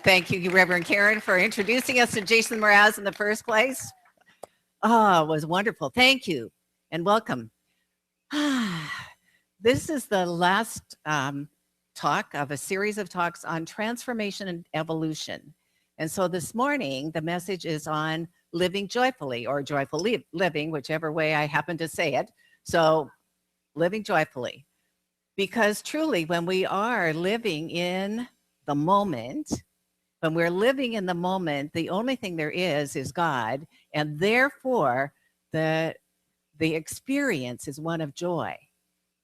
Thank you, Reverend Karen, for introducing us to Jason Mraz in the first place. Oh, it was wonderful. Thank you and welcome. This is the last talk of a series of talks on transformation and evolution. And so this morning, the message is on living joyfully or joyful living, whichever way I happen to say it. So living joyfully. Because truly, when we are living in the moment, when we're living in the moment, the only thing there is God, and therefore the experience is one of joy.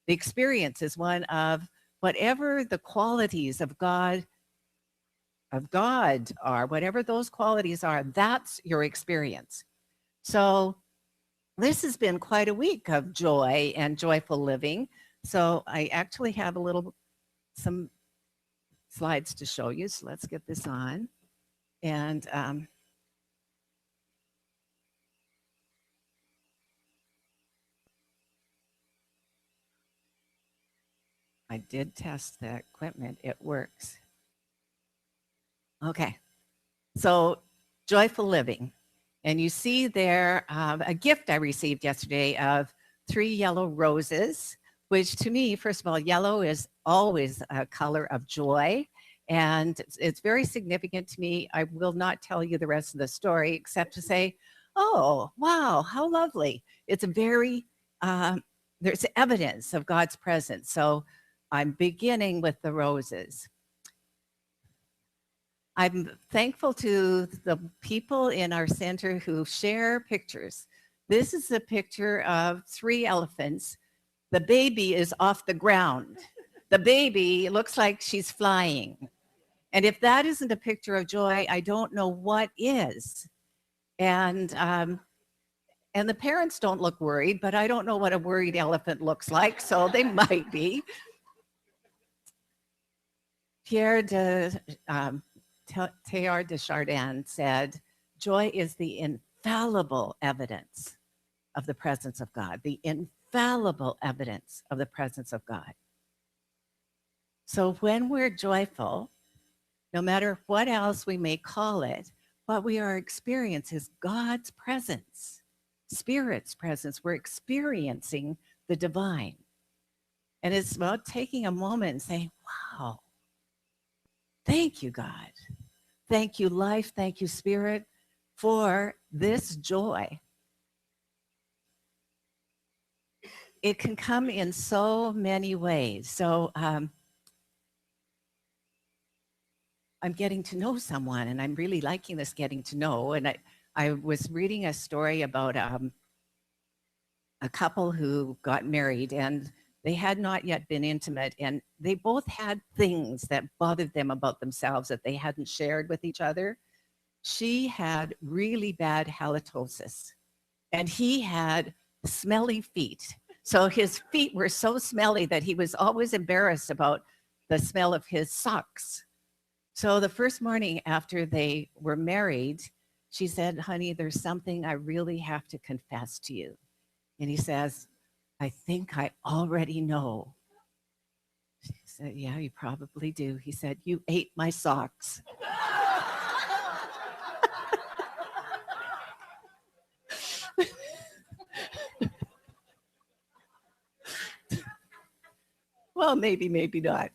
The experience is one of whatever the qualities of God are, whatever those qualities are, that's your experience. So this has been quite a week of joy and joyful living. So I actually have some slides to show you. So let's get this on. And I did test the equipment. It works. Okay. So joyful living. And you see there a gift I received yesterday of 3 yellow roses, which to me, first of all, yellow is always a color of joy. And it's very significant to me. I will not tell you the rest of the story except to say, oh, wow, how lovely. It's a very, there's evidence of God's presence. So I'm beginning with the roses. I'm thankful to the people in our center who share pictures. This is a picture of 3 elephants. The baby is off the ground. The baby looks like she's flying. And if that isn't a picture of joy, I don't know what is. And the parents don't look worried, but I don't know what a worried elephant looks like, so they might be. Pierre de Teilhard de Chardin said, joy is the infallible evidence of the presence of God, the infallible evidence of the presence of God. So when we're joyful, no matter what else we may call it, what we are experiencing is God's presence, Spirit's presence. We're experiencing the divine. And it's about taking a moment and saying, wow, thank you, God. Thank you, life. Thank you, Spirit, for this joy. It can come in so many ways. So I'm getting to know someone, and I'm really liking this getting to know. And I was reading a story about a couple who got married, and they had not yet been intimate, and they both had things that bothered them about themselves that they hadn't shared with each other. She had really bad halitosis, and he had smelly feet. So his feet were so smelly that he was always embarrassed about the smell of his socks. So the first morning after they were married, she said, honey, there's something I really have to confess to you. And he says, I think I already know. She said, yeah, you probably do. He said, you ate my socks. Well, maybe, maybe not.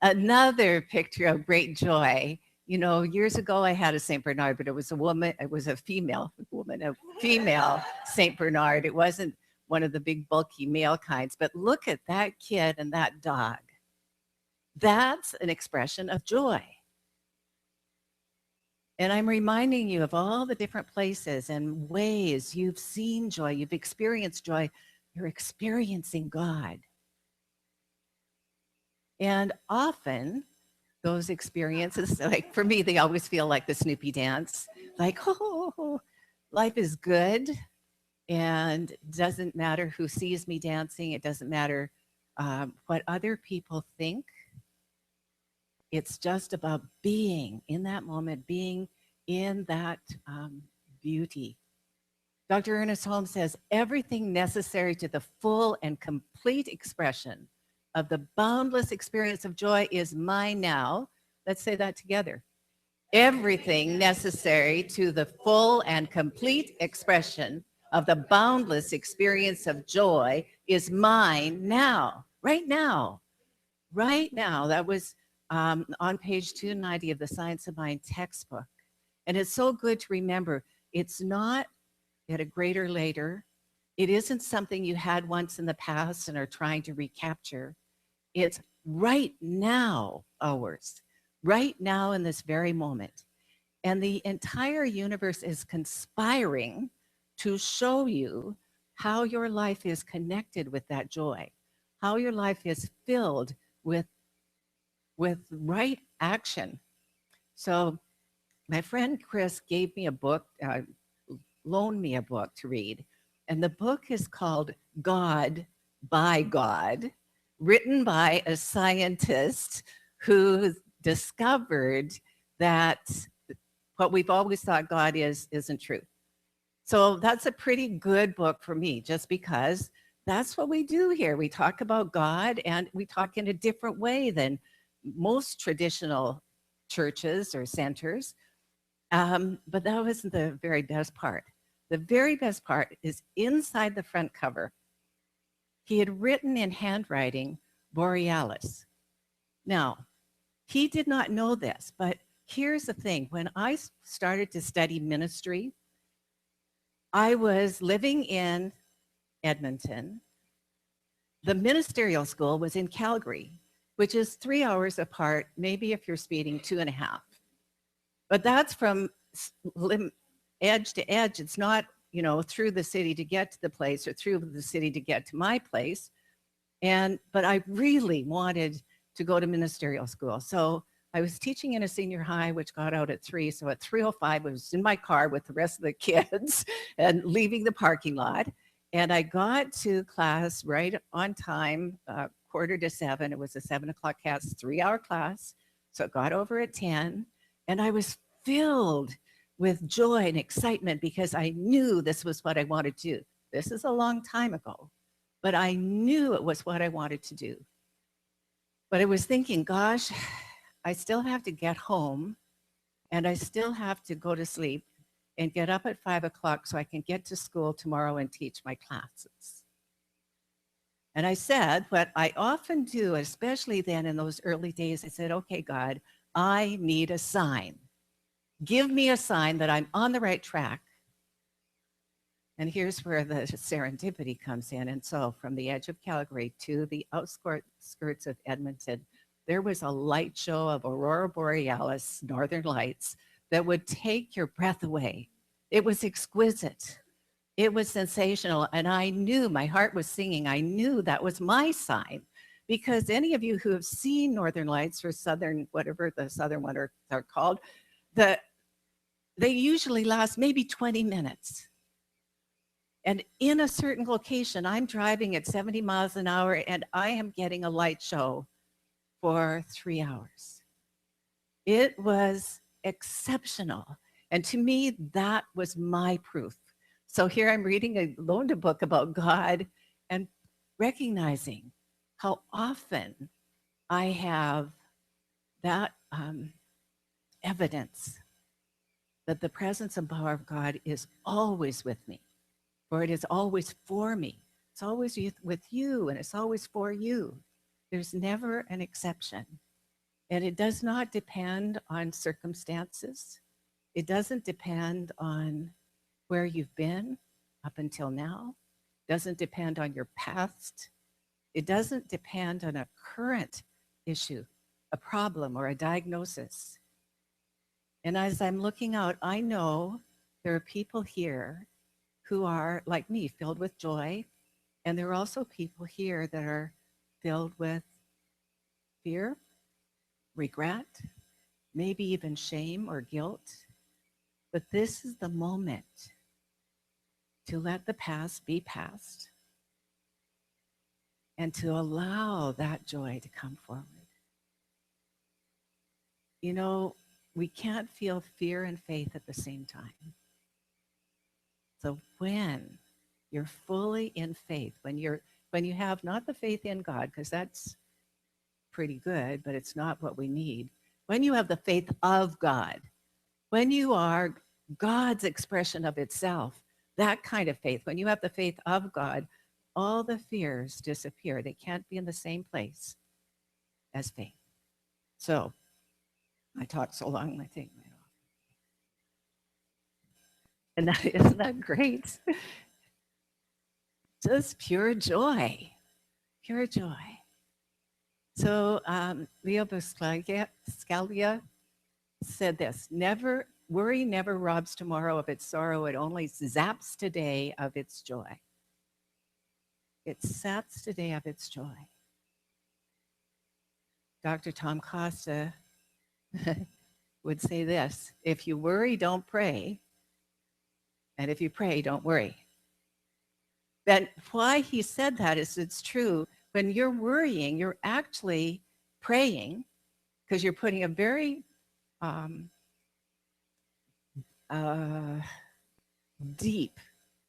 Another picture of great joy. You know, years ago I had a St. Bernard, but it was a woman, it was a female St. Bernard. It wasn't one of the big bulky male kinds, but look at that kid and that dog. That's an expression of joy. And I'm reminding you of all the different places and ways you've seen joy, you've experienced joy, you're experiencing God. And often those experiences, like for me, they always feel like the Snoopy dance, like, oh, life is good. And it doesn't matter who sees me dancing. It doesn't matter what other people think. It's just about being in that moment, being in that beauty. Dr. Ernest Holmes says, everything necessary to the full and complete expression of the boundless experience of joy is mine now. Let's say that together. Everything necessary to the full and complete expression of the boundless experience of joy is mine now, right now, right now. That was on page 290 of the Science of Mind textbook. And it's so good to remember it's not at a greater later. It isn't something you had once in the past and are trying to recapture. It's right now ours, right now in this very moment. And the entire universe is conspiring to show you how your life is connected with that joy, how your life is filled with right action. So my friend Chris gave me a book, loaned me a book to read. And the book is called God by God, written by a scientist who discovered that what we've always thought God is isn't true. So that's a pretty good book for me, just because that's what we do here. We talk about God and we talk in a different way than most traditional churches or centers. But that wasn't the very best part. The very best part is inside the front cover. He had written in handwriting Borealis. Now, he did not know this, but here's the thing. When I started to study ministry, I was living in Edmonton. The ministerial school was in Calgary, which is 3 hours apart, maybe if you're speeding 2.5. But that's from edge to edge. It's not, through the city to get to the place or through the city to get to my place. But I really wanted to go to ministerial school. So I was teaching in a senior high, which got out at 3. So at 3:05, I was in my car with the rest of the kids and leaving the parking lot. And I got to class right on time, 6:45. It was a 7 o'clock class, 3-hour class. So it got over at 10. And I was filled with joy and excitement because I knew this was what I wanted to do. This is a long time ago, but I knew it was what I wanted to do. But I was thinking, gosh, I still have to get home and I still have to go to sleep and get up at 5 o'clock so I can get to school tomorrow and teach my classes. And I said, what I often do, especially then in those early days, I said, okay, God, I need a sign. Give me a sign that I'm on the right track. And here's where the serendipity comes in. And so from the edge of Calgary to the outskirts of Edmonton, there was a light show of Aurora Borealis, Northern Lights, that would take your breath away. It was exquisite. It was sensational. And I knew, my heart was singing. I knew that was my sign. Because any of you who have seen Northern Lights or Southern, whatever the Southern one are called, they usually last maybe 20 minutes. And in a certain location, I'm driving at 70 miles an hour and I am getting a light show for 3 hours. It was exceptional. And to me, that was my proof. So here I'm reading loaned a book about God and recognizing how often I have that evidence that the presence and power of God is always with me, for it is always for me. It's always with you, and it's always for you. There's never an exception. And it does not depend on circumstances. It doesn't depend on where you've been up until now. It doesn't depend on your past. It doesn't depend on a current issue, a problem, or a diagnosis. And as I'm looking out, I know there are people here who are, like me, filled with joy. And there are also people here that are filled with fear, regret, maybe even shame or guilt. But this is the moment to let the past be past and to allow that joy to come forward. You know, we can't feel fear and faith at the same time. So when you're fully in faith, when you have not the faith in God, because that's pretty good, but it's not what we need. when you have the faith of God, when you are God's expression of itself, that kind of faith, when you have the faith of God, all the fears disappear. They can't be in the same place as faith. So I talked so long, I think, and that isn't that great? Just pure joy, pure joy. So Leo Buscaglia said this: worry never robs tomorrow of its sorrow. It only zaps today of its joy. It saps today of its joy. Dr. Tom Costa would say this: if you worry, don't pray. And if you pray, don't worry. And why he said that is it's true. When you're worrying, you're actually praying because you're putting a very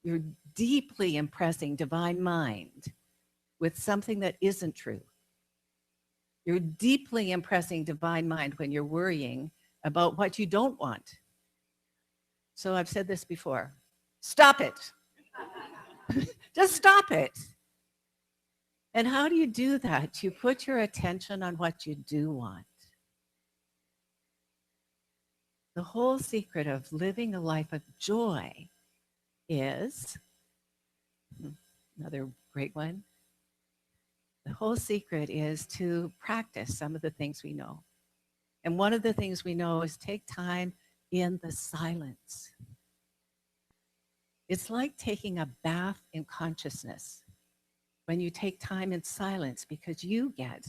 you're deeply impressing divine mind with something that isn't true. You're deeply impressing divine mind when you're worrying about what you don't want. So I've said this before. Stop it. Just stop it. And how do you do that? You put your attention on what you do want. The whole secret of living a life of joy is, another great one, the whole secret is to practice some of the things we know. And one of the things we know is take time in the silence. It's like taking a bath in consciousness when you take time in silence, because you get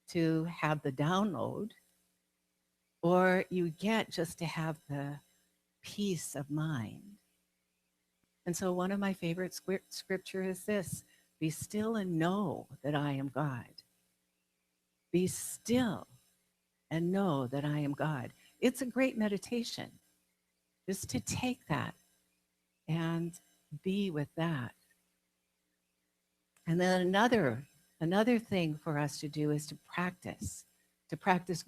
to have the download, or you get just to have the peace of mind. And so one of my favorite scripture is this: be still and know that I am God. Be still and know that I am God. It's a great meditation, just to take that and be with that. And then another thing for us to do is to practice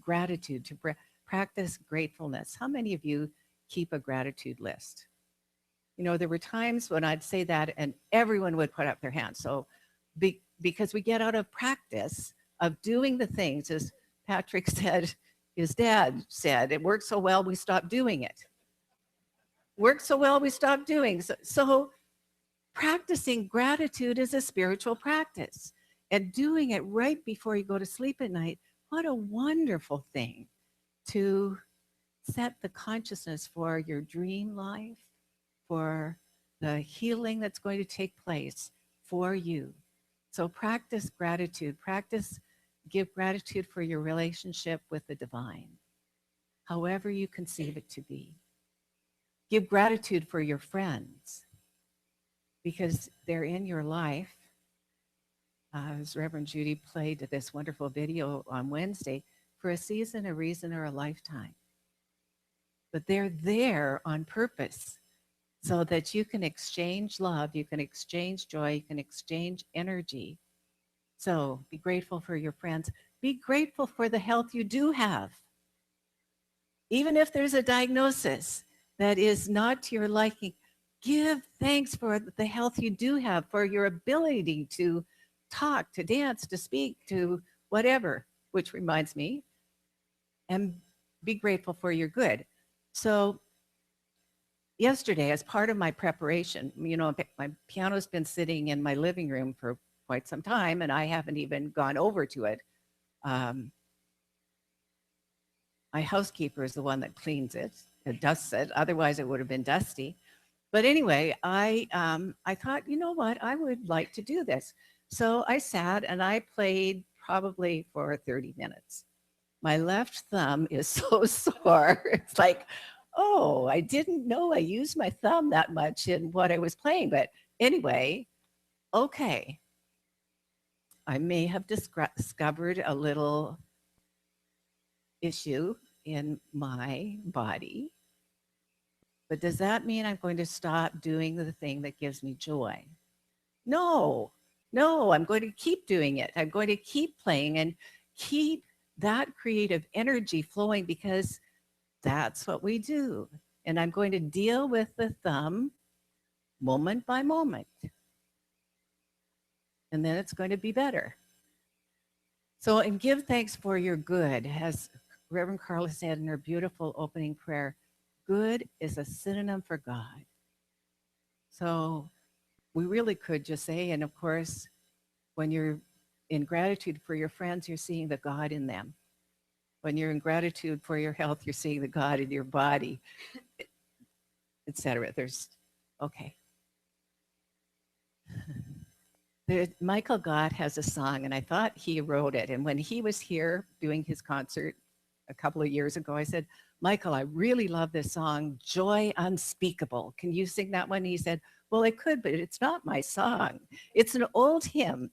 gratitude, to practice gratefulness. How many of you keep a gratitude list? You know, there were times when I'd say that and everyone would put up their hands. So because we get out of practice of doing the things, as Patrick said, his dad said, it worked so well, we stopped doing it. Worked so well, we stopped doing. So practicing gratitude is a spiritual practice, and doing it right before you go to sleep at night, what a wonderful thing to set the consciousness for your dream life, for the healing that's going to take place for you. So practice gratitude, give gratitude for your relationship with the divine, however you conceive it to be. Give gratitude for your friends, because they're in your life. As Reverend Judy played this wonderful video on Wednesday, for a season, a reason, or a lifetime. But they're there on purpose so that you can exchange love, you can exchange joy, you can exchange energy. So be grateful for your friends. Be grateful for the health you do have. Even if there's a diagnosis that is not to your liking, give thanks for the health you do have, for your ability to talk, to dance, to speak, to whatever, which reminds me, and be grateful for your good. So yesterday, as part of my preparation, you know, my piano's been sitting in my living room for quite some time, and I haven't even gone over to it. My housekeeper is the one that cleans it, dusts it. Otherwise, it would have been dusty. But anyway, I thought, you know what, I would like to do this. So I sat and I played probably for 30 minutes. My left thumb is so sore. It's like, oh, I didn't know I used my thumb that much in what I was playing. But anyway, okay. I may have discovered a little issue in my body. But does that mean I'm going to stop doing the thing that gives me joy? No, I'm going to keep doing it. I'm going to keep playing and keep that creative energy flowing because that's what we do. And I'm going to deal with the thumb moment by moment. And then it's going to be better. So, and give thanks for your good, as Reverend Carla said in her beautiful opening prayer. Good is a synonym for God. So we really could just say, and of course, when you're in gratitude for your friends, you're seeing the God in them. When you're in gratitude for your health, you're seeing the God in your body, etc. There's, okay. Michael Gott has a song, and I thought he wrote it. And when he was here doing his concert a couple of years ago, I said, Michael, I really love this song, Joy Unspeakable. Can you sing that one? He said, well, I could, but it's not my song. It's an old hymn,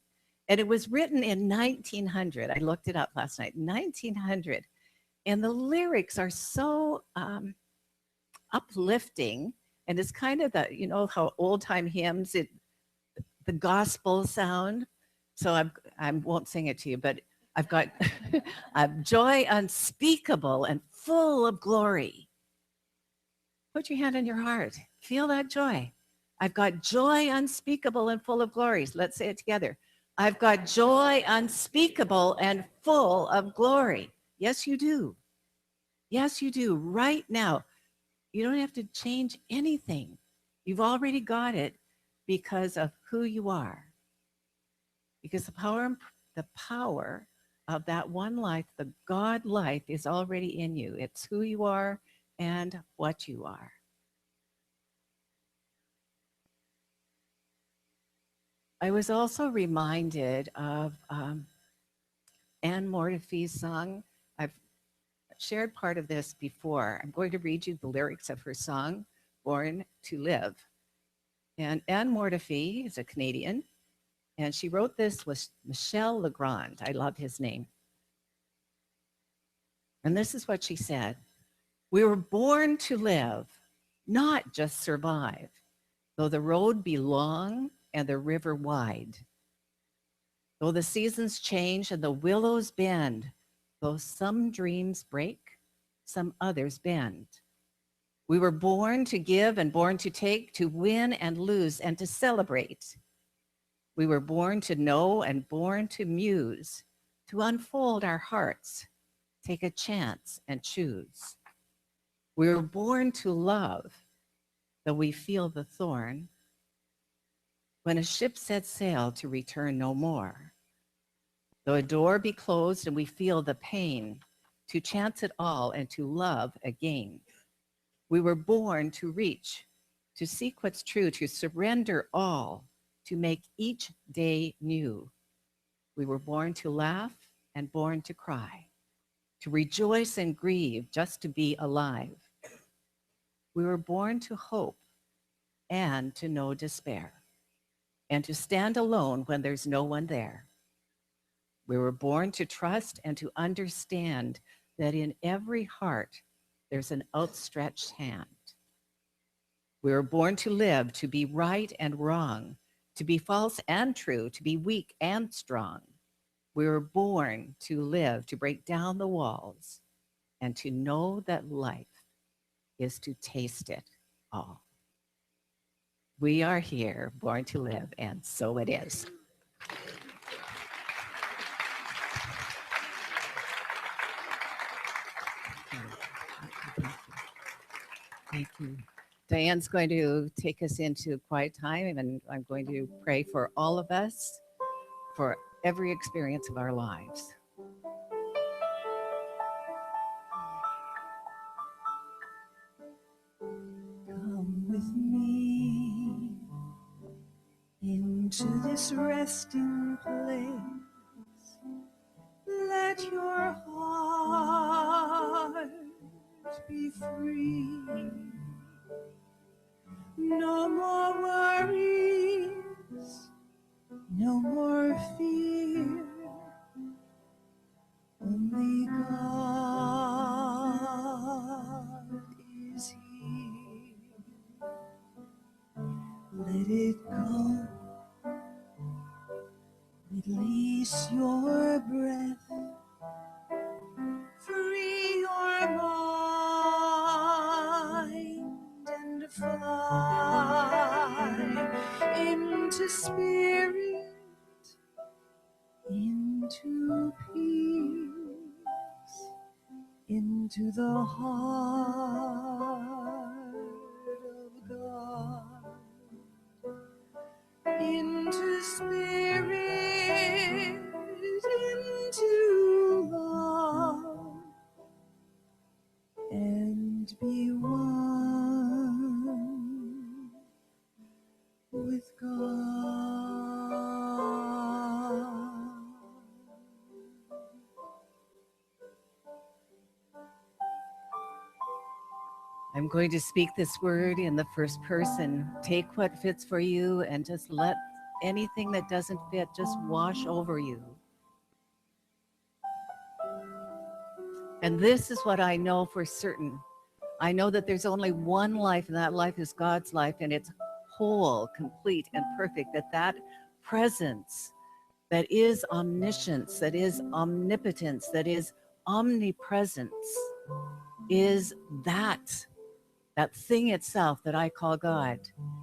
and it was written in 1900. I looked it up last night, 1900. And the lyrics are so uplifting. And it's kind of the, you know, how old time hymns, the gospel sound. So I won't sing it to you, but I've got a joy unspeakable and full of glory. Put your hand on your heart. Feel that joy. I've got joy unspeakable and full of glories. Let's say it together. I've got joy unspeakable and full of glory. Yes, you do. Yes, you do. Right now. You don't have to change anything. You've already got it because of who you are. Because the power of that one life, the God life, is already in you. It's who you are and what you are. I was also reminded of Anne Mortifee's song. I've shared part of this before. I'm going to read you the lyrics of her song, Born to Live. And Anne Mortifee is a Canadian, and she wrote this with Michel Legrand. I love his name. And this is what she said. We were born to live, not just survive, though the road be long and the river wide. Though the seasons change and the willows bend, though some dreams break, some others bend. We were born to give and born to take, to win and lose, and to celebrate. We were born to know and born to muse, to unfold our hearts, take a chance and choose. We were born to love, though we feel the thorn. When a ship sets sail to return no more, though a door be closed and we feel the pain, to chance it all and to love again. We were born to reach, to seek what's true, to surrender all, to make each day new. We were born to laugh and born to cry, to rejoice and grieve, just to be alive. We were born to hope and to know despair, and to stand alone when there's no one there. We were born to trust and to understand that in every heart there's an outstretched hand. We were born to live, to be right and wrong, to be false and true, to be weak and strong. We were born to live, to break down the walls, and to know that life is to taste it all. We are here, born to live, and so it is. Thank you. Diane's going to take us into quiet time, and I'm going to pray for all of us for every experience of our lives. Come with me into this resting place. Let your heart be free. No more worries, no more fear. Only God is here. Let it go. Release your breath. into the heart of God, into spirit, into love, and be one with God. I'm going to speak this word in the first person. Take what fits for you and just let anything that doesn't fit just wash over you. And this is what I know for certain. I know that there's only one life, and that life is God's life, and it's whole, complete, and perfect. That presence that is omniscience, that is omnipotence, that is omnipresence, is that thing itself that I call God.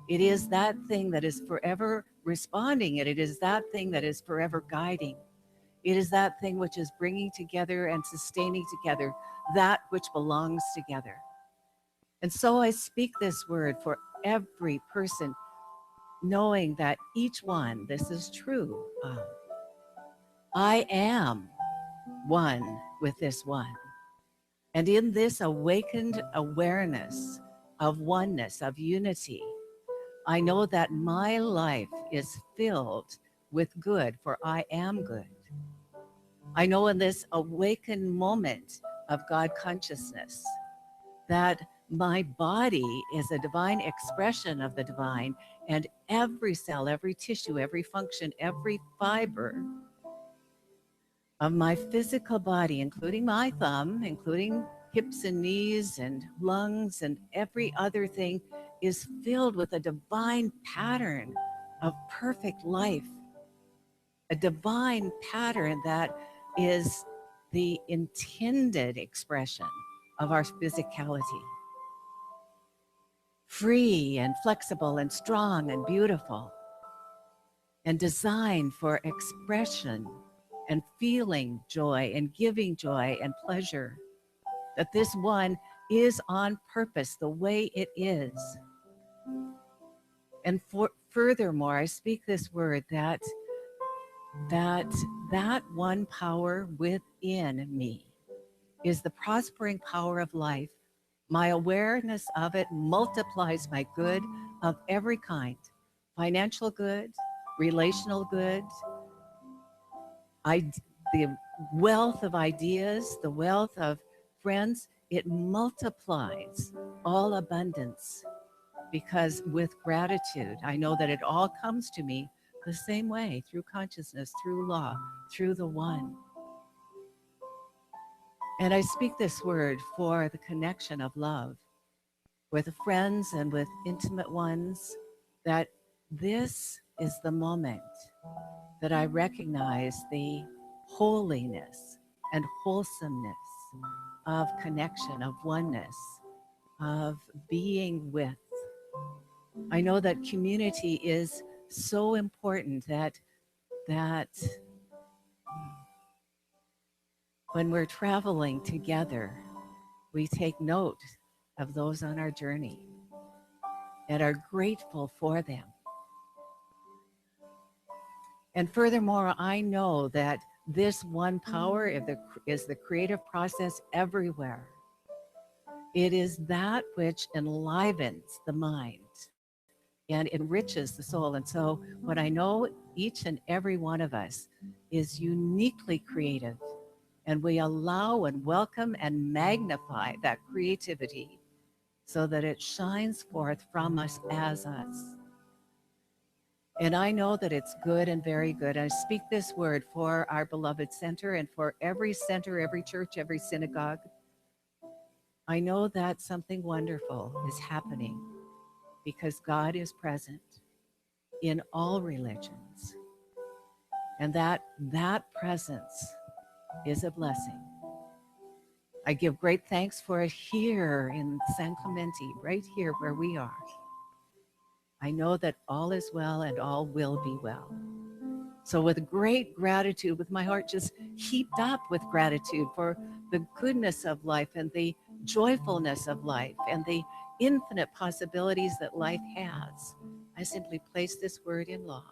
It is that thing that is forever responding, and it is that thing that is forever guiding. It is that thing which is bringing together and sustaining together that which belongs together. And so I speak this word for every person, knowing that each one, this is true. I am one with this one. And in this awakened awareness of oneness, of unity, I know that my life is filled with good, for I am good. I know in this awakened moment of God consciousness that my body is a divine expression of the divine, and every cell, every tissue, every function, every fiber of my physical body, including my thumb, including hips and knees and lungs and every other thing, is filled with a divine pattern of perfect life, a divine pattern that is the intended expression of our physicality. Free and flexible and strong and beautiful, and designed for expression and feeling joy and giving joy and pleasure. That this one is on purpose the way it is. And furthermore, I speak this word that one power within me is the prospering power of life. My awareness of it multiplies my good of every kind: financial good, relational good, the wealth of ideas, the wealth of friends. It multiplies all abundance, because with gratitude, I know that it all comes to me the same way, through consciousness, through law, through the one. And I speak this word for the connection of love with friends and with intimate ones, that this is the moment that I recognize the holiness and wholesomeness of connection, of oneness, of being with. I know that community is so important, that when we're traveling together, we take note of those on our journey and are grateful for them. And furthermore, I know that this one power is the creative process everywhere. It is that which enlivens the mind and enriches the soul. And so what I know, each and every one of us is uniquely creative, and we allow and welcome and magnify that creativity so that it shines forth from us as us. And I know that it's good and very good. I speak this word for our beloved center and for every center, every church, every synagogue. I know that something wonderful is happening because God is present in all religions. And that presence is a blessing. I give great thanks for it here in San Clemente, right here where we are. I know that all is well and all will be well. So with great gratitude, with my heart just heaped up with gratitude for the goodness of life and the joyfulness of life and the infinite possibilities that life has, I simply place this word in law